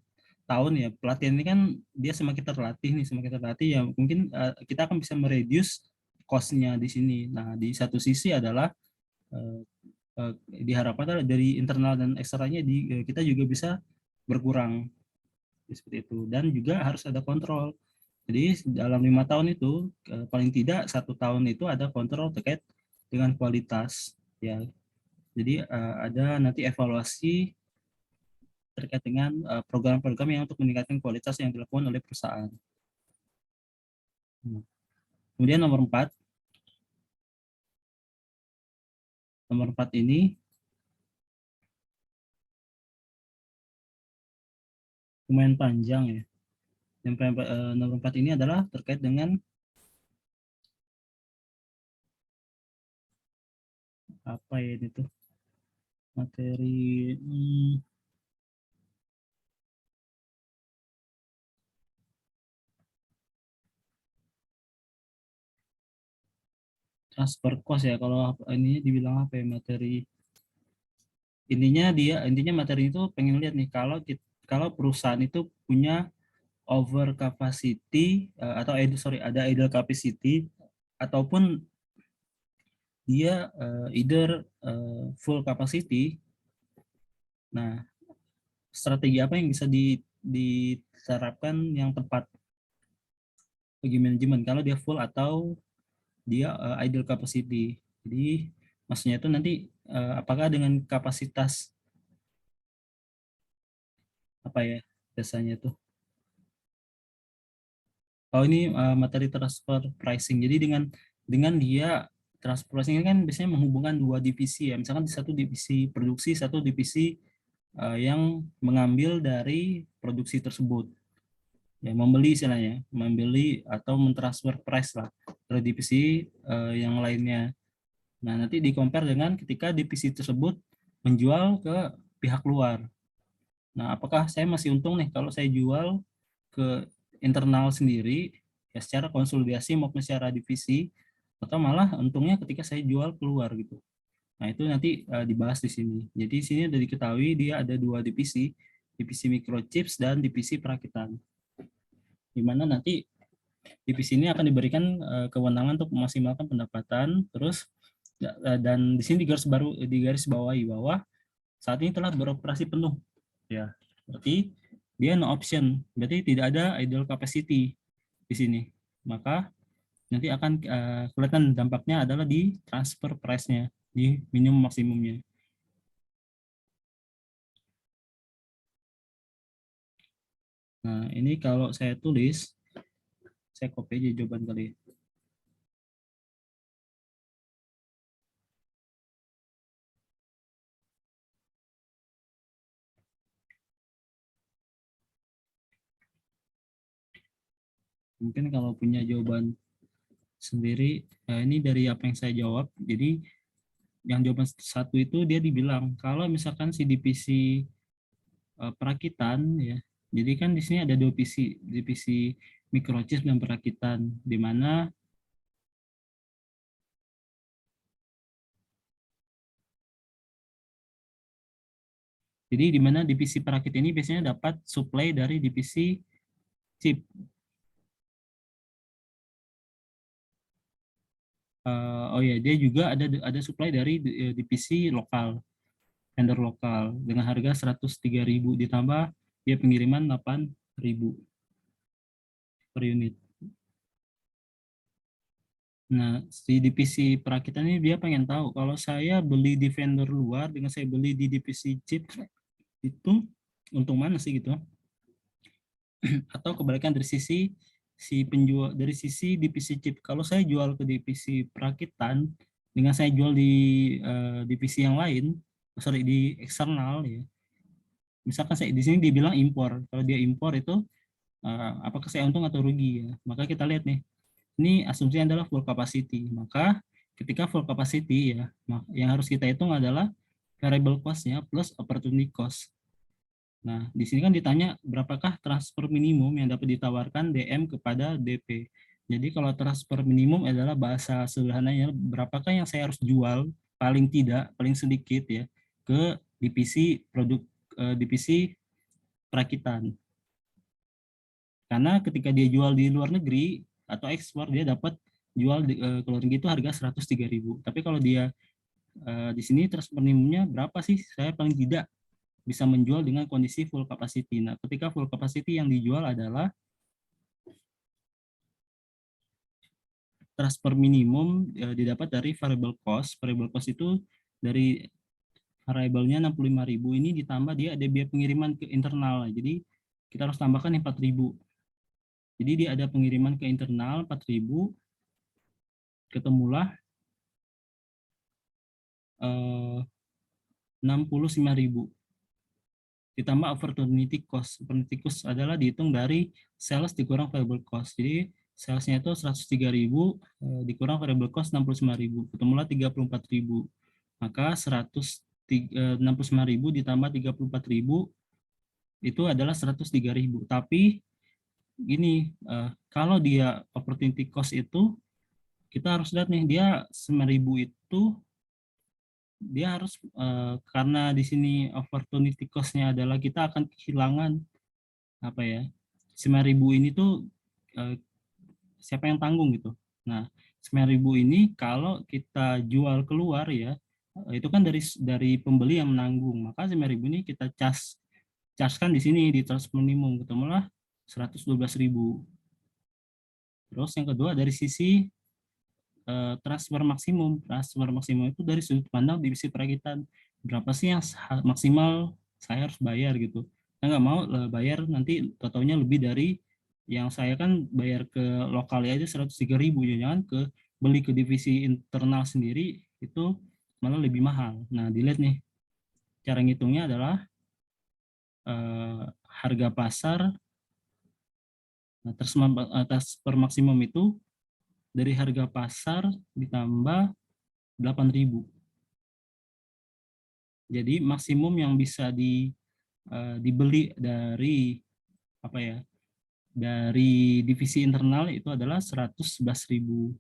tahun ya, pelatihan ini kan dia semakin terlatih nih, semakin terlatih ya mungkin kita akan bisa mereduce cost-nya di sini. Nah, di satu sisi adalah eh, diharapkan adalah dari internal dan eksternalnya kita juga bisa berkurang seperti itu, dan juga harus ada kontrol. Jadi dalam 5 tahun itu paling tidak 1 tahun itu ada kontrol terkait dengan kualitas ya. Jadi ada nanti evaluasi terkait dengan program-program yang untuk meningkatkan kualitas yang dilakukan oleh perusahaan. Kemudian nomor 4 ini lumayan panjang ya. Nomor 4 ini adalah terkait dengan apa ya itu materi transfer cost ya. Kalau ini dibilang apa ya, materi intinya materi itu pengen lihat nih kalau perusahaan itu punya over capacity atau ada idle capacity, ataupun dia either full capacity. Nah, strategi apa yang bisa diterapkan yang tepat bagi manajemen kalau dia full atau dia idle capacity. Jadi maksudnya itu nanti apakah dengan kapasitas apa ya biasanya tuh. Oh, ini materi transfer pricing. Jadi dengan dia transfer pricing ini kan biasanya menghubungkan dua divisi ya. Misalkan di satu divisi produksi, satu divisi yang mengambil dari produksi tersebut. Ya, membeli istilahnya, membeli atau mentransfer price lah ke divisi yang lainnya. Nah, nanti di-compare dengan ketika divisi tersebut menjual ke pihak luar. Nah, apakah saya masih untung nih kalau saya jual ke internal sendiri ya secara konsolidasi maupun secara divisi, atau malah untungnya ketika saya jual keluar gitu. Nah, itu nanti dibahas di sini. Jadi di sini sudah diketahui dia ada dua divisi, divisi microchips dan divisi perakitan. Di mana nanti divisi ini akan diberikan kewenangan untuk memaksimalkan pendapatan, terus dan di sini digaris bawahi bahwa saat ini telah beroperasi penuh ya. Berarti dia no option, berarti tidak ada idle capacity di sini. Maka nanti akan kelihatan dampaknya adalah di transfer price-nya, di minimum maksimumnya. Nah, ini kalau saya tulis, saya copy aja jawaban kali ya. Mungkin kalau punya jawaban sendiri, ini dari apa yang saya jawab. Jadi yang jawaban satu itu dia dibilang kalau misalkan si divisi perakitan ya. Jadi kan di sini ada dua divisi microchip dan perakitan, di mana divisi perakit ini biasanya dapat supply dari divisi chip. Oh ya, dia juga ada supply dari divisi lokal, vendor lokal dengan harga 103.000 ditambah dia pengiriman 8.000 per unit. Nah, si divisi perakitan ini dia pengen tahu kalau saya beli di vendor luar dengan saya beli di divisi chip itu untung mana sih gitu. Atau kebalikan dari sisi si penjual, dari sisi divisi chip. Kalau saya jual ke divisi perakitan dengan saya jual di divisi yang lain, sorry di eksternal ya. Misalkan saya di sini dibilang impor. Kalau dia impor itu apakah saya untung atau rugi ya? Maka kita lihat nih. Ini asumsinya adalah full capacity. Maka ketika full capacity ya, yang harus kita hitung adalah variable cost-nya plus opportunity cost. Nah, di sini kan ditanya berapakah transfer minimum yang dapat ditawarkan DM kepada DP. Jadi kalau transfer minimum adalah bahasa sederhananya berapakah yang saya harus jual paling tidak, paling sedikit ya ke divisi perakitan. Karena ketika dia jual di luar negeri atau ekspor, dia dapat jual ke luar negeri itu harga 103.000. Tapi kalau dia di sini transfer minimumnya berapa sih? Saya paling tidak bisa menjual dengan kondisi full capacity. Nah, ketika full capacity yang dijual adalah transfer minimum didapat dari variable cost. Variable cost itu dari variabelnya 65.000 ini ditambah dia ada biaya pengiriman ke internal. Jadi kita harus tambahkan 4.000. Jadi dia ada pengiriman ke internal 4.000, ketemulah 69.000. Ditambah opportunity cost. Opportunity cost adalah dihitung dari sales dikurang variable cost. Jadi salesnya itu 103.000 dikurang variable cost 69.000, ketemulah 34.000. Maka 169.000 ditambah 34.000 itu adalah 103.000. Tapi gini, kalau dia opportunity cost itu kita harus lihat nih, dia 9.000 itu dia harus karena di sini opportunity cost-nya adalah kita akan kehilangan apa ya, 9.000 ini tuh siapa yang tanggung gitu. Nah, 9.000 ini kalau kita jual keluar ya, itu kan dari pembeli yang menanggung. Maka 9.000 ini kita charge-kan di sini di transfer minimum, ketemulah 112.000. Terus yang kedua dari sisi transfer maksimum. Transfer maksimum itu dari sudut pandang divisi perakitan. Berapa sih yang maksimal saya harus bayar gitu. Saya nggak mau bayar nanti totalnya lebih dari yang saya kan bayar ke lokalnya aja 103.000. Jangan ke beli ke divisi internal sendiri itu malah lebih mahal. Nah, dilihat nih. Cara ngitungnya adalah harga pasar atas per maksimum itu dari harga pasar ditambah 8.000. Jadi maksimum yang bisa dibeli dari apa ya? Dari divisi internal itu adalah 111.000.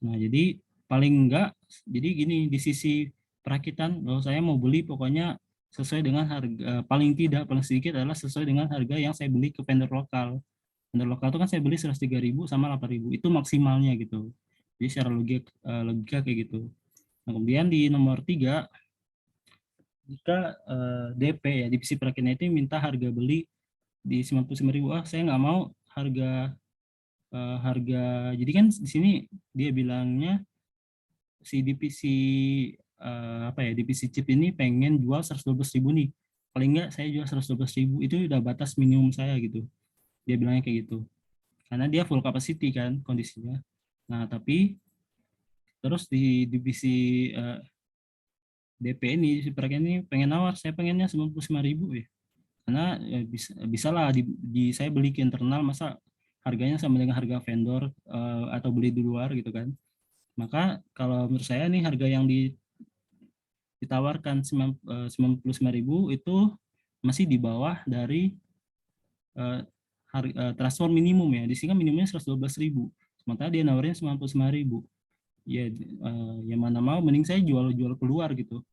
Nah, jadi paling enggak, jadi gini, di sisi perakitan, kalau saya mau beli pokoknya sesuai dengan harga, paling tidak, paling sedikit adalah sesuai dengan harga yang saya beli ke vendor lokal. Vendor lokal itu kan saya beli 103.000 sama 8.000, itu maksimalnya gitu. Jadi secara logika kayak gitu. Nah, kemudian di nomor 3, jika DP ya, divisi perakitan itu minta harga beli di 99.000, saya nggak mau harga, jadi kan di sini dia bilangnya si divisi apa ya, divisi chip ini pengen jual 112.000 nih, paling nggak saya jual 112.000, itu udah batas minimum saya gitu, dia bilangnya kayak gitu, karena dia full capacity kan kondisinya. Nah, tapi terus di divisi DP ini, si perakitan ini pengen nawar, saya pengennya 99.000 ya, karena bisa lah saya beli ke internal, masa harganya sama dengan harga vendor atau beli di luar gitu kan. Maka kalau menurut saya nih harga yang ditawarkan 99.000 itu masih di bawah dari transfer minimum ya. Di sini kan minimumnya 112.000. Sementara dia nawarin 99.000. Ya, yang mana mau mending saya jual keluar gitu.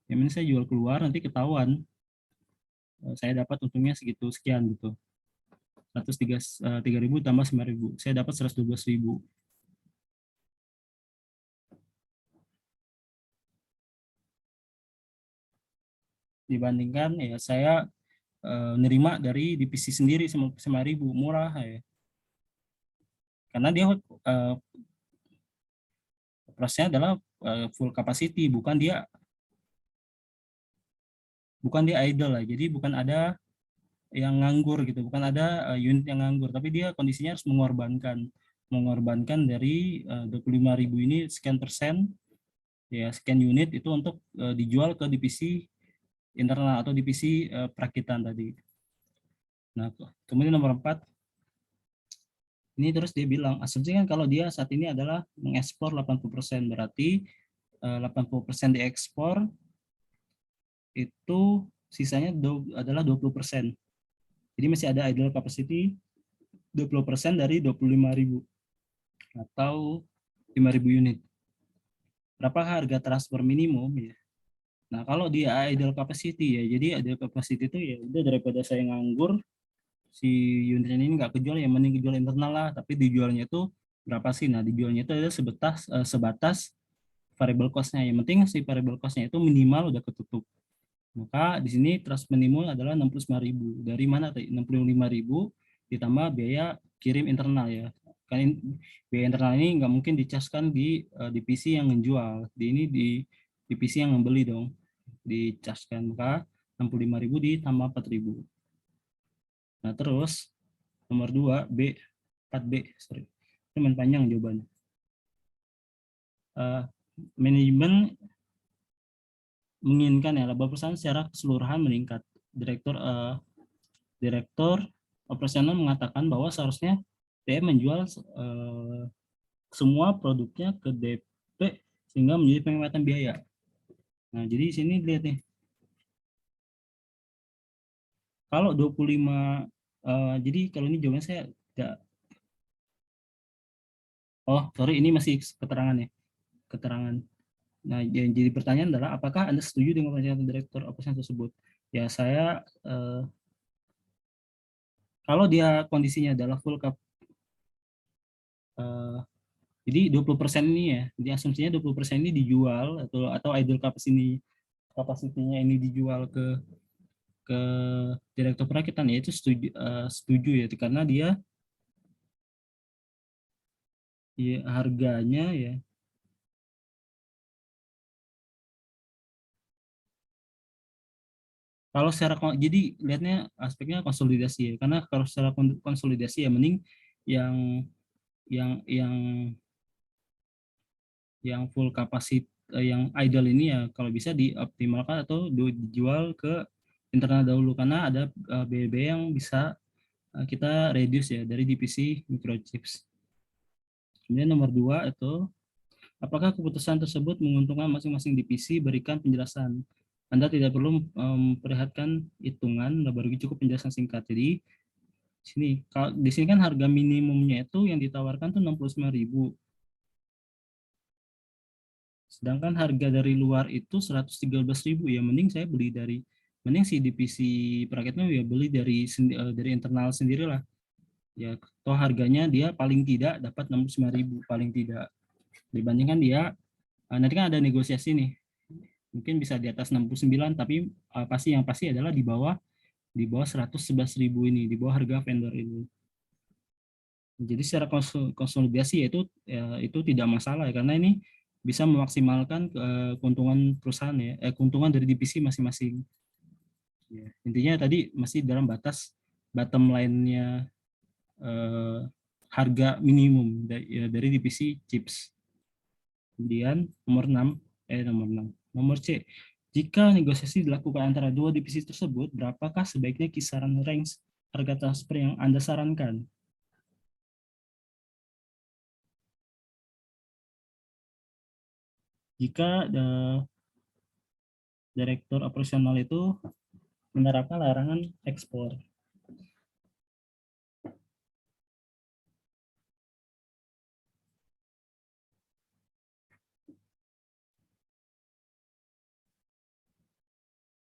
Yang mending saya jual keluar, nanti ketahuan saya dapat untungnya segitu sekian gitu. 103.000 tambah 9.000. Saya dapat 112.000. Dibandingkan ya saya nerima dari divisi sendiri 9.000, murah ya. Karena dia prosesnya adalah full capacity, bukan dia idle lah. Jadi bukan ada yang nganggur gitu, bukan ada unit yang nganggur, tapi dia kondisinya harus mengorbankan dari 25.000 ini sekian persen ya, sekian unit itu untuk dijual ke divisi internal atau divisi perakitan tadi. Nah, kemudian nomor 4, ini terus dia bilang, asumsi kan kalau dia saat ini adalah mengekspor 80%, berarti 80% diekspor, itu sisanya adalah 20%. Jadi masih ada idle capacity 20% dari 25.000 atau 5.000 unit. berapa harga transfer minimum ya. Nah, kalau dia idle capacity ya, jadi idle capacity itu ya udah, daripada saya nganggur, si unit ini nggak kejual, ya mending kejual internal lah, tapi dijualnya itu berapa sih? Nah, dijualnya itu ada sebatas variable cost-nya. Yang penting si variable cost-nya itu minimal udah ketutup. Maka di sini trust minimal adalah 65.000. Dari mana tadi? 65.000 ditambah biaya kirim internal ya. Kan biaya internal ini nggak mungkin dicaskan di divisi yang menjual. Di ini di divisi yang membeli dong. Dicaskan. Maka 65.000 ditambah 4.000. Nah, terus nomor 2 B 4B, sorry. Itu panjang jawabannya. Manajemen menginginkan ya laba perusahaan secara keseluruhan meningkat. Direktur operasional mengatakan bahwa seharusnya PM menjual semua produknya ke DP sehingga menjadi penghematan biaya. Nah, jadi di sini lihat nih. Kalau 25 jadi kalau ini jawabannya saya tidak. Oh, sorry, ini masih keterangan ya. Keterangan. Nah, yang jadi pertanyaan adalah apakah Anda setuju dengan pernyataan direktur operasional tersebut? Ya, saya kalau dia kondisinya adalah full cap, jadi 20% ini ya, jadi asumsinya 20% ini dijual atau idle capacity-nya ini dijual ke direktur perakitan, ya itu setuju ya, karena dia ya, harganya ya, kalau secara jadi lihatnya aspeknya konsolidasi ya, karena kalau secara konsolidasi ya mending yang yang yang yang full capacity, yang idle ini ya kalau bisa dioptimalkan atau dijual ke internal dahulu, karena ada biaya yang bisa kita reduce ya dari divisi microchips. Kemudian nomor 2 itu, apakah keputusan tersebut menguntungkan masing-masing divisi? Berikan penjelasan. Anda tidak perlu memperlihatkan hitungan, bagi cukup penjelasan singkat. Jadi di sini kan harga minimumnya itu yang ditawarkan tuh 65.000. Sedangkan harga dari luar itu 113.000 ya, mending saya beli mending si divisi perakitnya ya beli dari internal sendirilah. Ya, toh harganya dia paling tidak dapat 65.000 paling tidak. Dibandingkan dia nanti kan ada negosiasi nih. Mungkin bisa di atas 69, tapi yang pasti adalah di bawah 111.000 ini, di bawah harga vendor ini. Jadi secara konsolidasi itu tidak masalah ya, karena ini bisa memaksimalkan keuntungan perusahaan ya, keuntungan dari divisi masing-masing. Ya, intinya tadi masih dalam batas bottom line-nya harga minimum dari divisi chips. Kemudian nomor C. Jika negosiasi dilakukan antara dua divisi tersebut, berapakah sebaiknya kisaran range harga transfer yang Anda sarankan? Jika direktur operasional itu menerapkan larangan ekspor.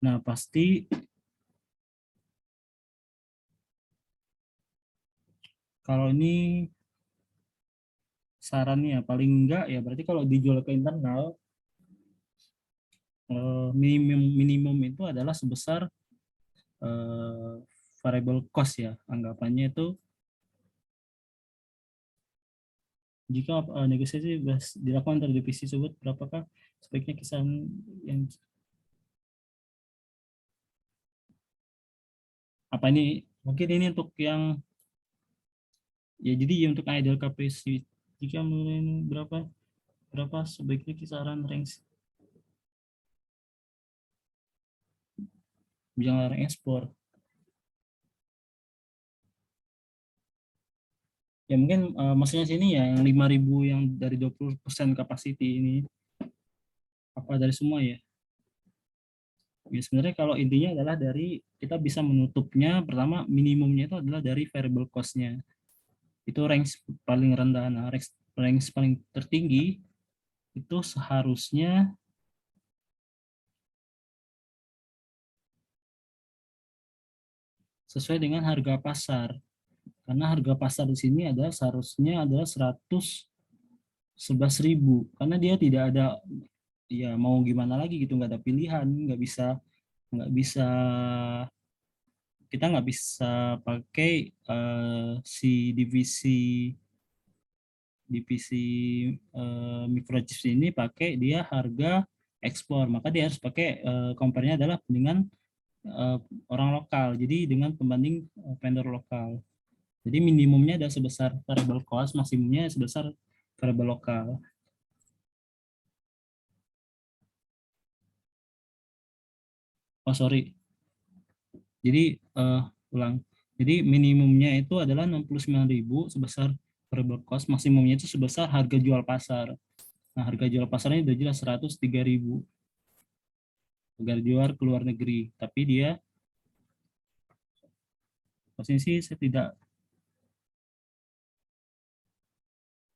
Nah, pasti kalau ini sarannya paling enggak ya berarti kalau dijual ke internal minimum itu adalah sebesar variable cost ya, anggapannya itu jika negosiasi dilakukan antar divisi tersebut, berapakah sebaiknya kisaran yang apa ini, mungkin ini untuk yang ya, jadi untuk idle capacity jika mulai berapa berapa sebaiknya kisaran range yang larang ekspor. Ya mungkin maksudnya sini ya yang 5.000 yang dari 20% capacity ini, apa dari semua ya? Ya sebenarnya kalau intinya adalah dari kita bisa menutupnya, pertama minimumnya itu adalah dari variable cost-nya. Itu range paling rendah. Nah, range paling tertinggi itu seharusnya sesuai dengan harga pasar. Karena harga pasar di sini adalah seharusnya adalah 111.000. Karena dia tidak ada, ya mau gimana lagi gitu, nggak ada pilihan, nggak bisa kita nggak bisa pakai si divisi divisi microchips ini pakai dia harga ekspor, maka dia harus pakai compare-nya adalah dengan eh, orang lokal, jadi dengan pembanding vendor lokal. Jadi minimumnya ada sebesar variable cost, maksimumnya sebesar variable lokal. Oh sorry, jadi ulang. Jadi minimumnya itu adalah 69.000 sebesar variable cost, maksimumnya itu sebesar harga jual pasar. Nah, harga jual pasarnya udah jelas 103.000 harga jual ke luar negeri. Tapi dia posisi saya tidak,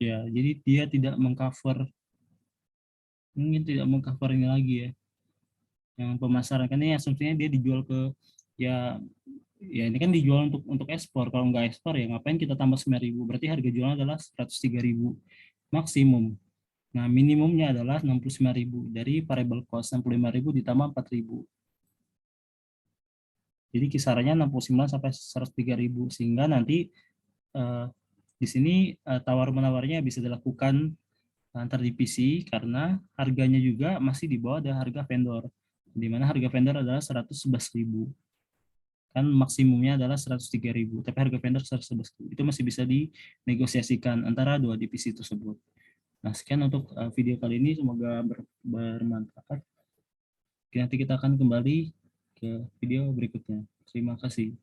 ya, jadi dia tidak mengcover, mungkin tidak mengcover ini lagi ya, yang pemasaran, kan ini asumsinya dia dijual ke, ya ya ini kan dijual untuk ekspor. Kalau nggak ekspor ya ngapain kita tambah 9.000, berarti harga jualnya adalah 103.000 maksimum. Nah, minimumnya adalah 69.000 dari variable cost, 65.000 ditambah 4.000. Jadi kisarannya 69 sampai 103.000, sehingga nanti eh, di sini tawar menawarnya bisa dilakukan antar divisi karena harganya juga masih di bawah dari harga vendor, di mana harga vendor adalah 111.000, kan maksimumnya adalah 103.000, tapi harga vendor 111.000 itu masih bisa dinegosiasikan antara dua divisi tersebut. Nah, sekian untuk video kali ini, semoga bermanfaat. Nanti kita akan kembali ke video berikutnya. Terima kasih.